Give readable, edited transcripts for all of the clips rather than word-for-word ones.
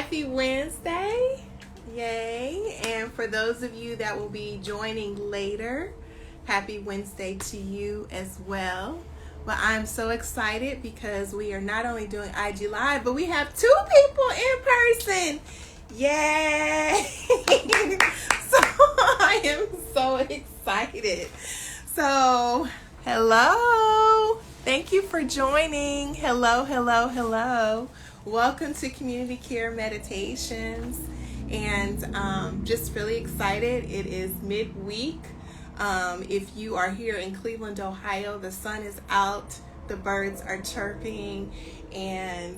Happy Wednesday. Yay. And for those of you that will be joining later, happy Wednesday to you as well. Well, I'm so excited because we are not only doing IG Live, but we have 2 people in person. Yay. So I am so excited. So, hello. Thank you for joining. Hello, hello, hello. Welcome to Community Care Meditations. And just really excited. It is midweek. If you are here in Cleveland, Ohio, the sun is out, the birds are chirping, and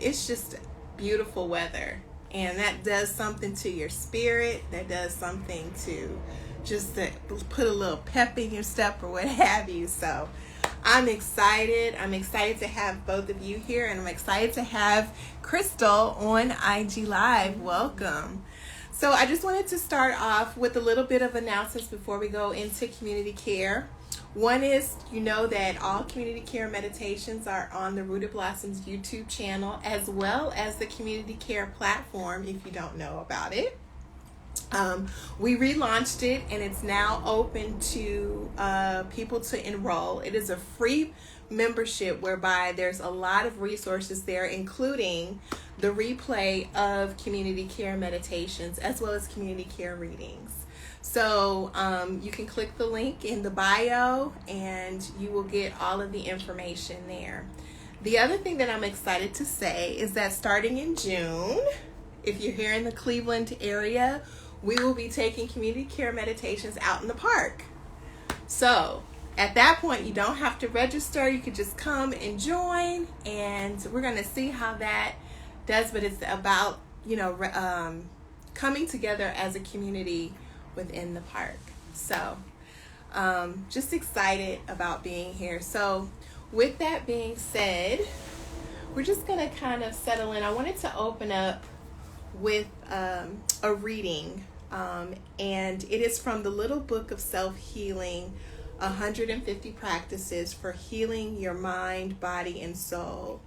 it's just beautiful weather. And that does something to your spirit. That does something to just to put a little pep in your step or what have you. So I'm excited. I'm excited to have both of you here, and I'm excited to have Crystal on IG Live. Welcome. So I just wanted to start off with a little bit of announcements before we go into community care. One is, you know that all community care meditations are on the Rooted Blossoms YouTube channel, as well as the community care platform, if you don't know about it. We relaunched it, and it's now open to people to enroll. It is a free membership whereby there's a lot of resources there, including the replay of community care meditations as well as community care readings. So you can click the link in the bio and you will get all of the information there. The other thing that I'm excited to say is that starting in June, if you're here in the Cleveland area, we will be taking community care meditations out in the park. So at that point, you don't have to register. You could just come and join, and we're going to see how that does. But it's about, coming together as a community within the park. So just excited about being here. So with that being said, we're just going to kind of settle in. I wanted to open up with a reading, and it is from the Little Book of Self-Healing, 150 Practices for Healing Your Mind, Body, and Soul.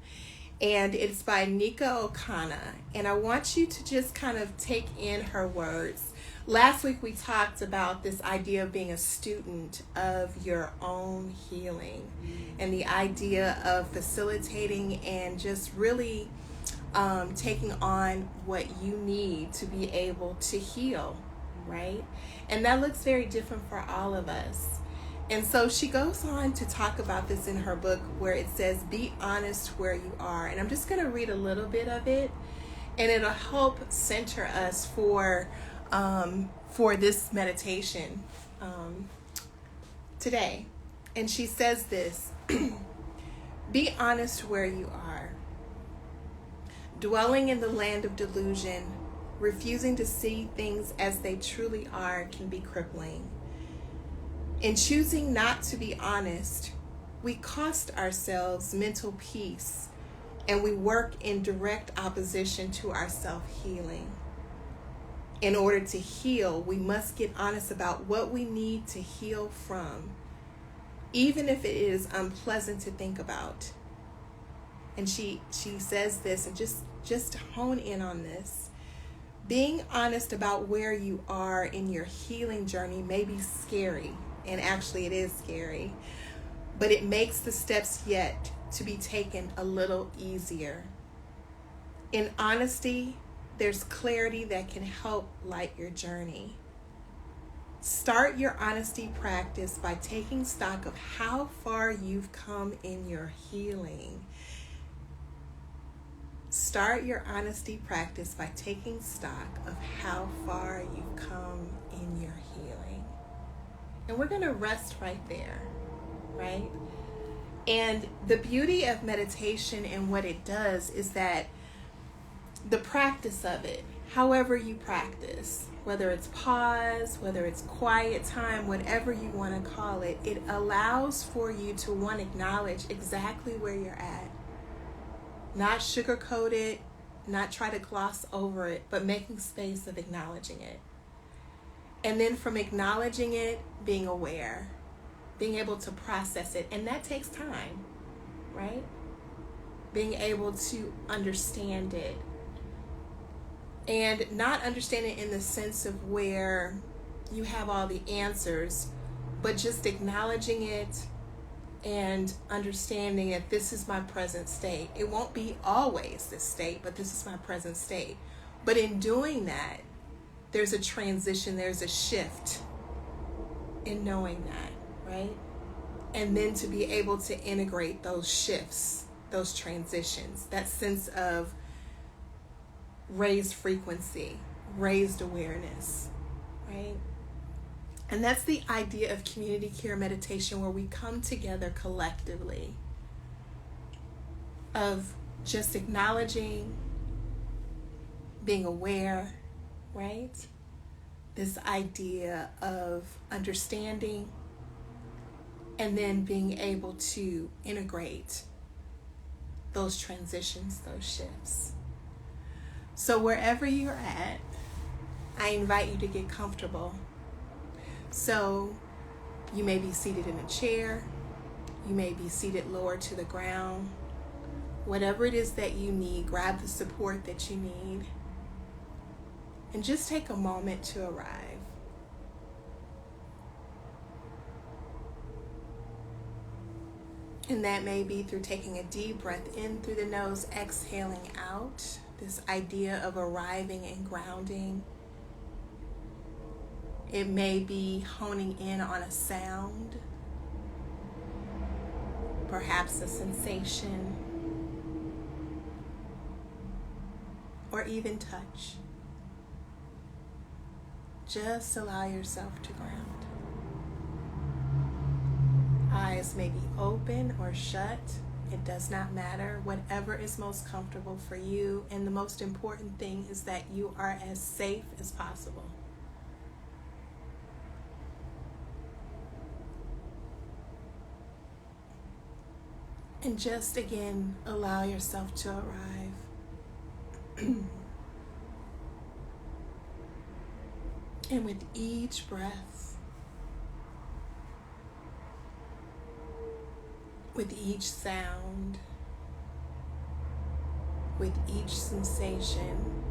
And it's by Nneka Okona. And I want you to just kind of take in her words. Last week we talked about this idea of being a student of your own healing, and the idea of facilitating and just really taking on what you need to be able to heal, right? And that looks very different for all of us. And so she goes on to talk about this in her book, where it says, be honest where you are. And I'm just going to read a little bit of it, and it'll help center us for this meditation today. And she says this: be honest where you are. Dwelling in the land of delusion, refusing to see things as they truly are, can be crippling. In choosing not to be honest, we cost ourselves mental peace, and we work in direct opposition to our self-healing. In order to heal, we must get honest about what we need to heal from, even if it is unpleasant to think about. And she says this, and just hone in on this. Being honest about where you are in your healing journey may be scary, and actually it is scary, but it makes the steps yet to be taken a little easier. In honesty, there's clarity that can help light your journey. Start your honesty practice by taking stock of how far you've come in your healing. Start your honesty practice by taking stock of how far you've come in your healing. And we're going to rest right there, right? And the beauty of meditation and what it does is that the practice of it, however you practice, whether it's pause, whether it's quiet time, whatever you want to call it, it allows for you to, one, acknowledge exactly where you're at. Not sugarcoat it, not try to gloss over it, but making space of acknowledging it. And then from acknowledging it, being aware, being able to process it. And that takes time, right? Being able to understand it. And not understanding in the sense of where you have all the answers, but just acknowledging it and understanding that this is my present state. It won't be always this state, but this is my present state. But in doing that, there's a transition, there's a shift in knowing that, right? And then to be able to integrate those shifts, those transitions, that sense of raised frequency, raised awareness, right? And that's the idea of community care meditation, where we come together collectively, of just acknowledging, being aware, right? This idea of understanding, and then being able to integrate those transitions, those shifts. So wherever you're at, I invite you to get comfortable. So you may be seated in a chair, you may be seated lower to the ground. Whatever it is that you need, grab the support that you need, and just take a moment to arrive. And that may be through taking a deep breath in through the nose, exhaling out. This idea of arriving and grounding. It may be honing in on a sound, perhaps a sensation, or even touch. Just allow yourself to ground. Eyes may be open or shut. It does not matter. Whatever is most comfortable for you. And the most important thing is that you are as safe as possible. And just again, allow yourself to arrive. And with each breath, with each sound, with each sensation,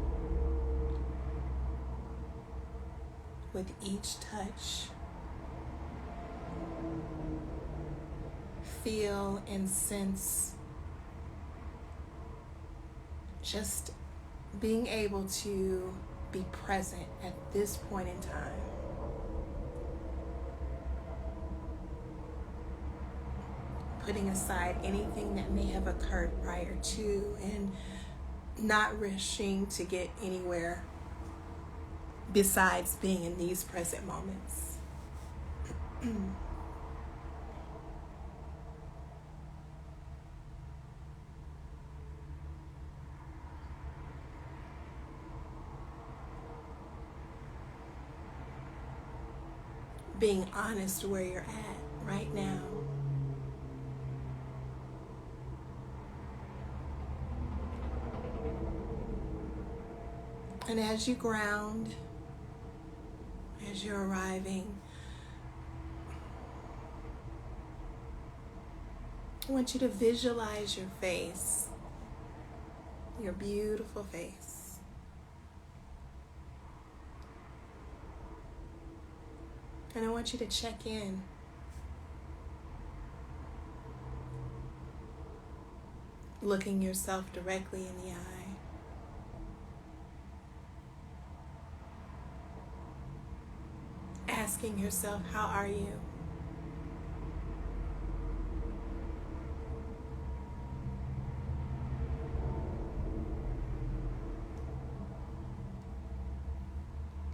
with each touch, feel and sense just being able to be present at this point in time. Putting aside anything that may have occurred prior to, and not wishing to get anywhere besides being in these present moments. Being honest where you're at right now. And as you ground, as you're arriving, I want you to visualize your face, your beautiful face. And I want you to check in. Looking yourself directly in the eye. Asking yourself, how are you?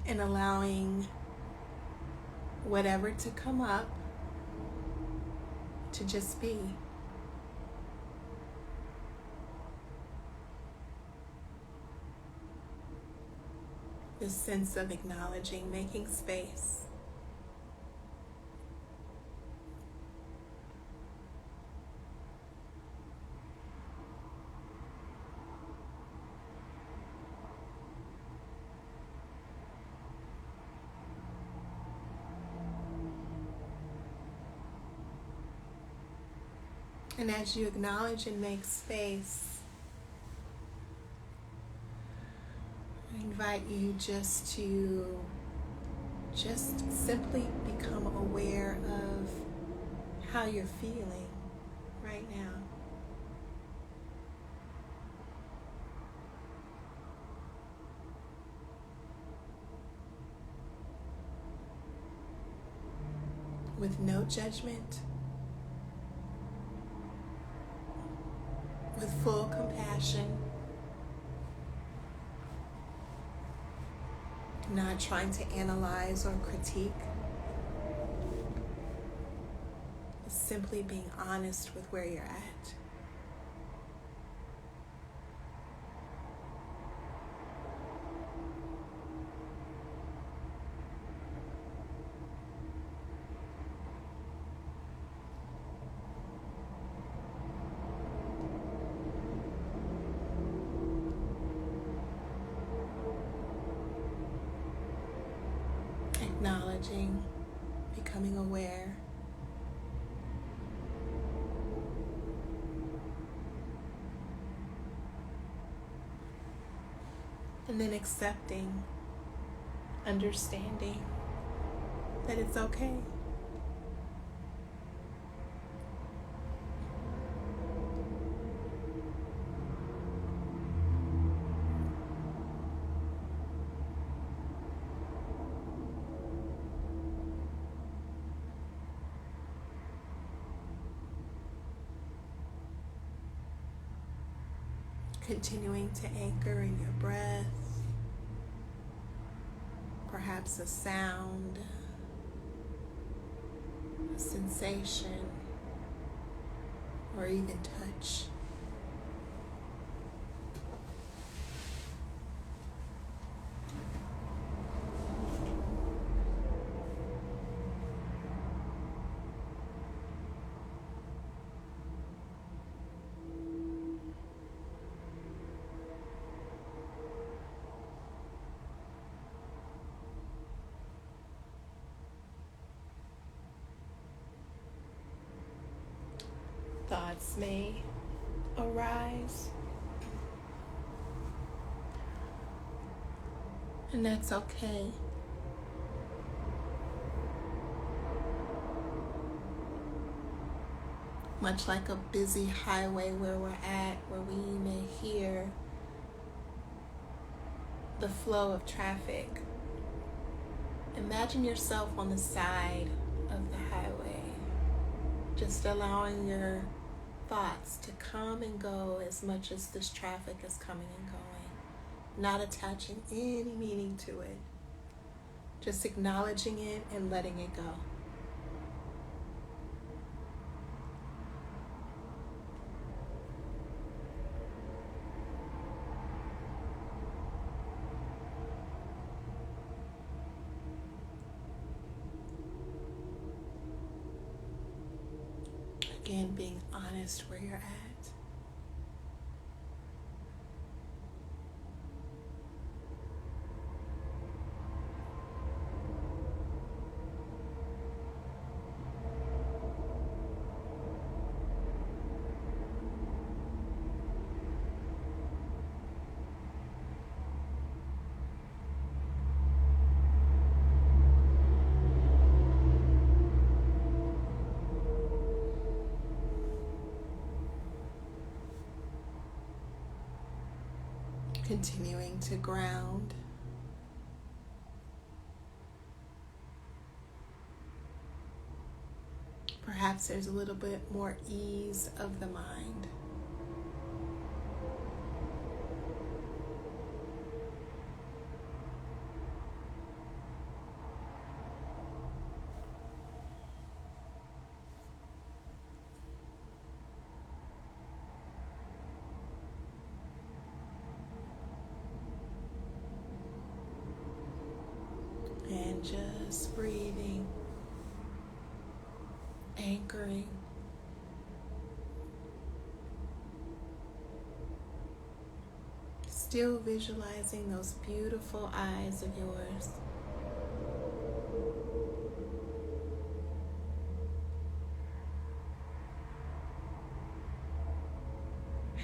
And allowing whatever to come up to just be. This sense of acknowledging, making space. And as you acknowledge and make space, I invite you just to simply become aware of how you're feeling right now. With no judgment, with full compassion, not trying to analyze or critique, simply being honest with where you're at. Acknowledging, becoming aware. And then accepting, understanding that it's okay. Continuing to anchor in your breath, perhaps a sound, a sensation, or even touch. Thoughts may arise, and that's okay. Much like a busy highway where we're at, where we may hear the flow of traffic, imagine yourself on the side of the highway, just allowing your thoughts to come and go as much as this traffic is coming and going, not attaching any meaning to it, just acknowledging it and letting it go. Again, being honest where you're at. Continuing to ground. Perhaps there's a little bit more ease of the mind. And just breathing, anchoring, still visualizing those beautiful eyes of yours.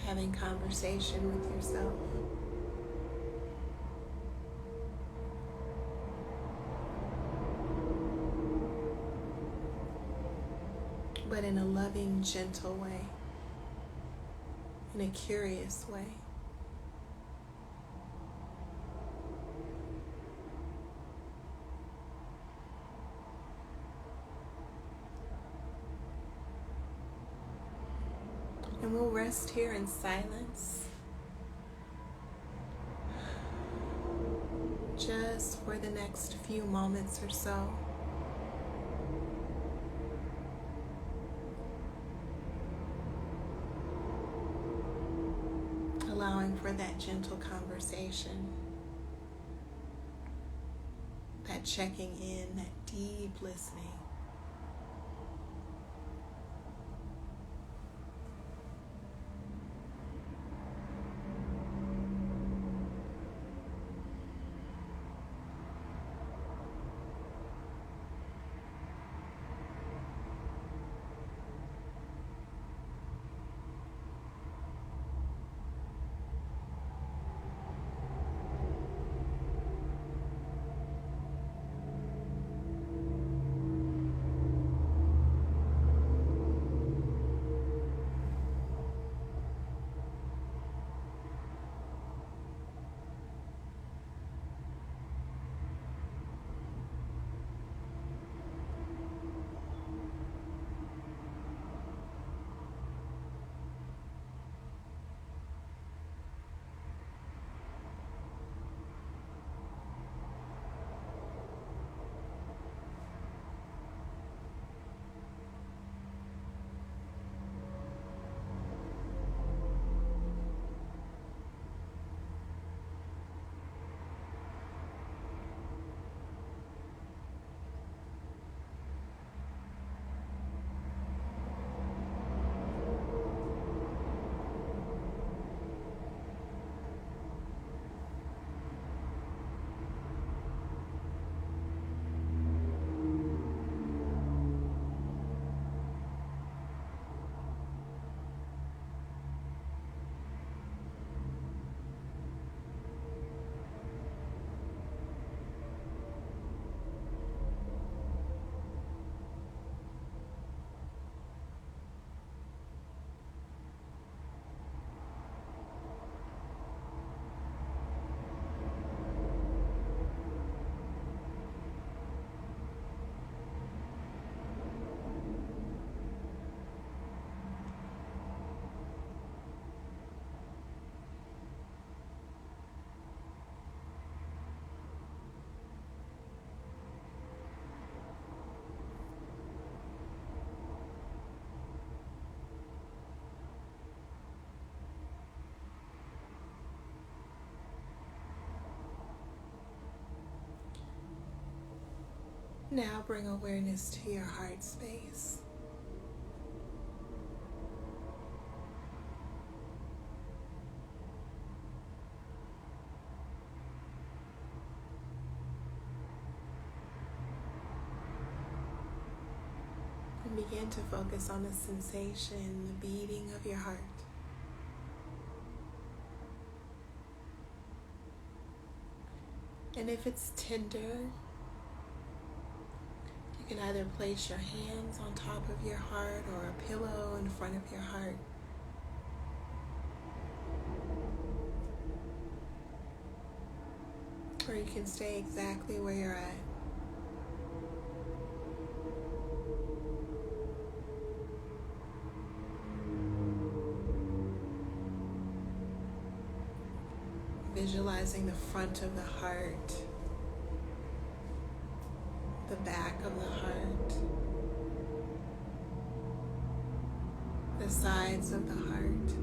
Having conversation with yourself. but in a loving, gentle way, in a curious way. And we'll rest here in silence, just for the next few moments or so. Allowing for that gentle conversation, that checking in, that deep listening. Now bring awareness to your heart space. And begin to focus on the sensation, the beating of your heart. And if it's tender, you can either place your hands on top of your heart or a pillow in front of your heart. Or you can stay exactly where you're at. Visualizing the front of the heart, the back of the heart, the sides of the heart,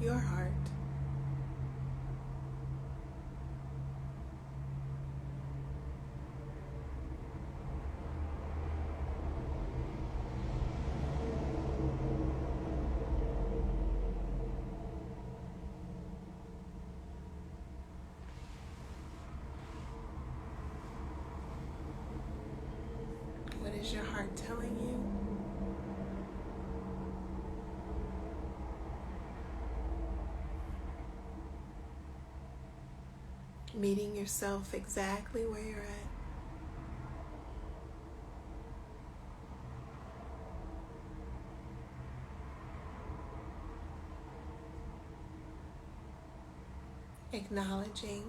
your heart. What is your heart telling you? Meeting yourself exactly where you're at. acknowledging,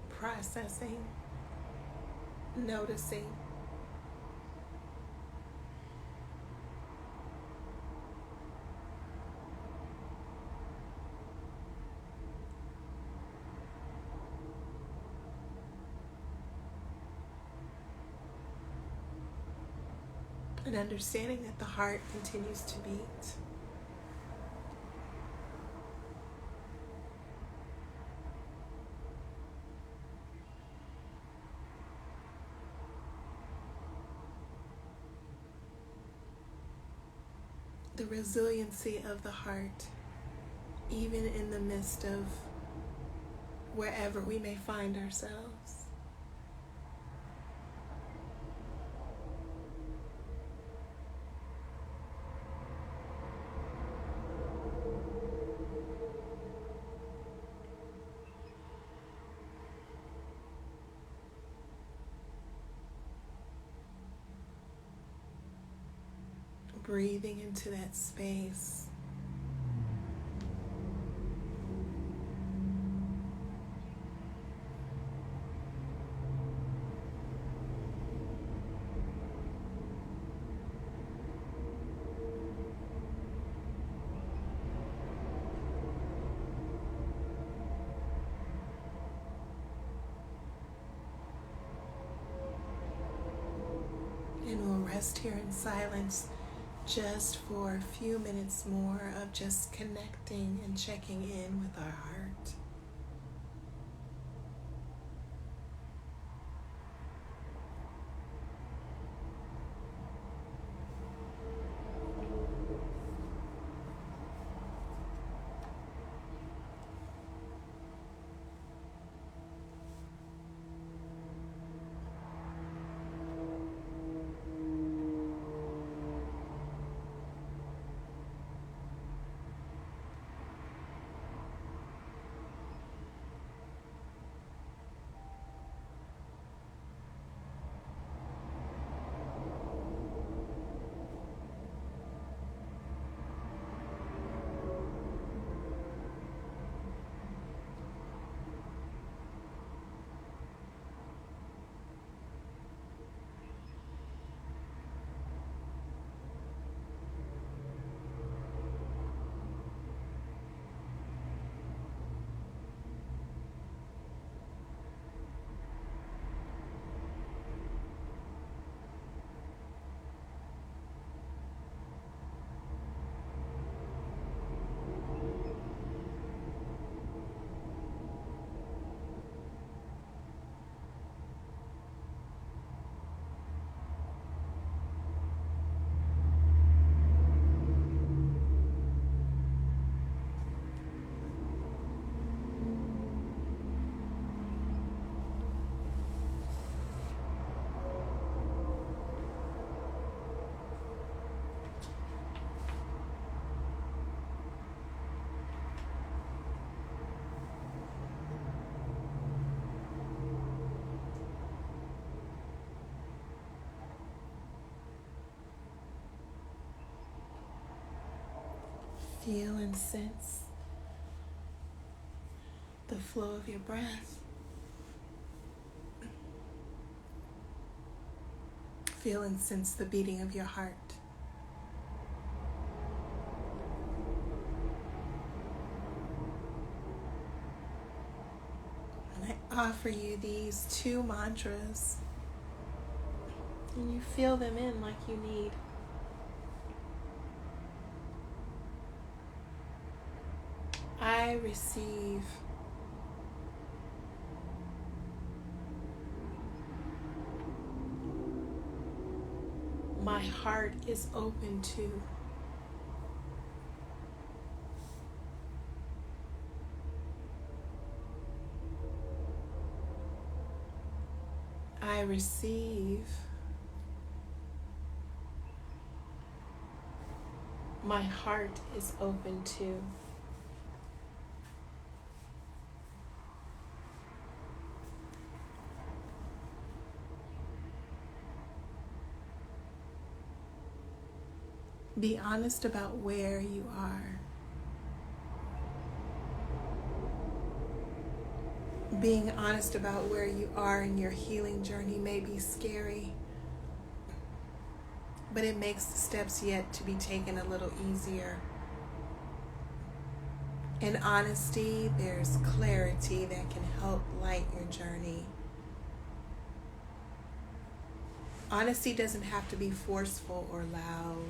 processing, noticing. And understanding that the heart continues to beat. The resiliency of the heart, even in the midst of wherever we may find ourselves. Breathing into that space. And we'll rest here in silence just for a few minutes more of just connecting and checking in with our heart. Feel and sense the flow of your breath. Feel and sense the beating of your heart. And I offer you these 2 mantras, and you feel them in like you need. I receive. My heart is open to. I receive. My heart is open to. Be honest about where you are. Being honest about where you are in your healing journey may be scary, but it makes the steps yet to be taken a little easier. In honesty, there's clarity that can help light your journey. Honesty doesn't have to be forceful or loud.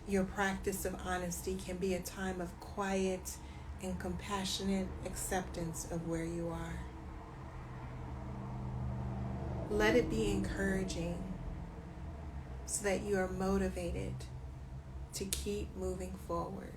Your practice of honesty can be a time of quiet and compassionate acceptance of where you are. Let it be encouraging so that you are motivated to keep moving forward.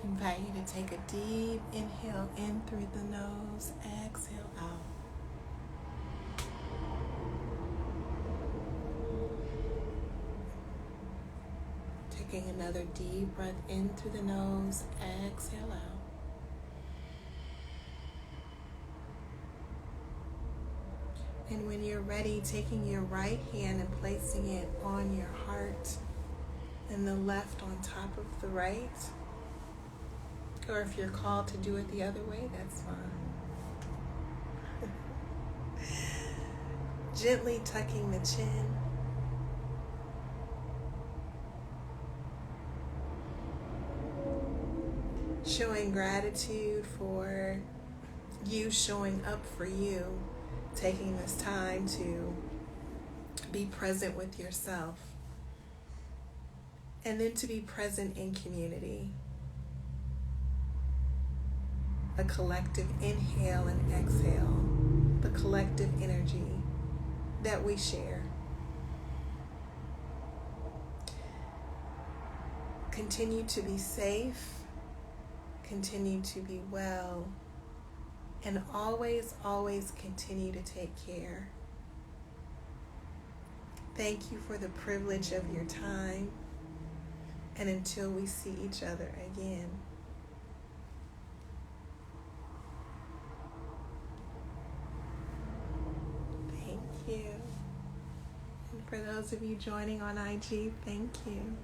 I invite you to take a deep inhale in through the nose, exhale out. Taking another deep breath in through the nose, exhale out. And when you're ready, taking your right hand and placing it on your heart and the left on top of the right. Or if you're called to do it the other way, that's fine. Gently tucking the chin. Showing gratitude for you showing up for you, taking this time to be present with yourself, and then to be present in community. A collective inhale and exhale, the collective energy that we share. Continue to be safe, continue to be well, and always, always continue to take care. Thank you for the privilege of your time, and until we see each other again. You. And for those of you joining on IG, thank you.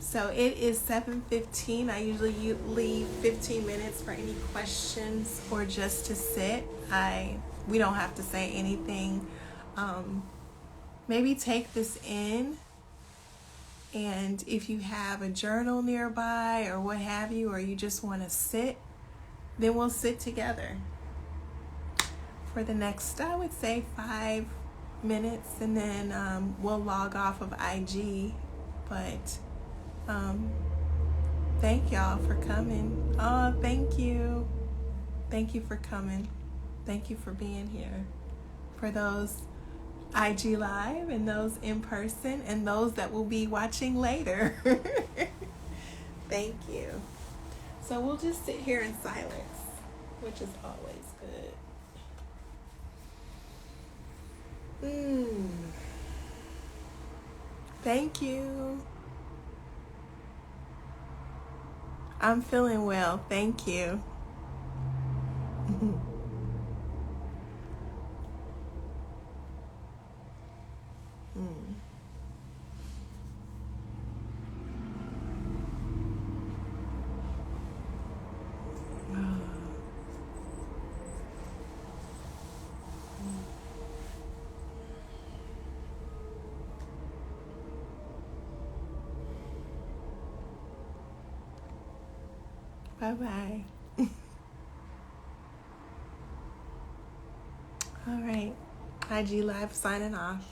So it is 7:15. I usually leave 15 minutes for any questions or just to sit. We don't have to say anything. Maybe take this in. And if you have a journal nearby or what have you, or you just want to sit, then we'll sit together for the next, I would say, 5 minutes, and then we'll log off of IG. But thank y'all for coming. Oh, thank you. Thank you for coming. Thank you for being here. For those IG Live and those in person and those that will be watching later. Thank you. So we'll just sit here in silence, which is always good. Thank you. I'm feeling well. Thank you. Bye-bye. All right. IG Live signing off.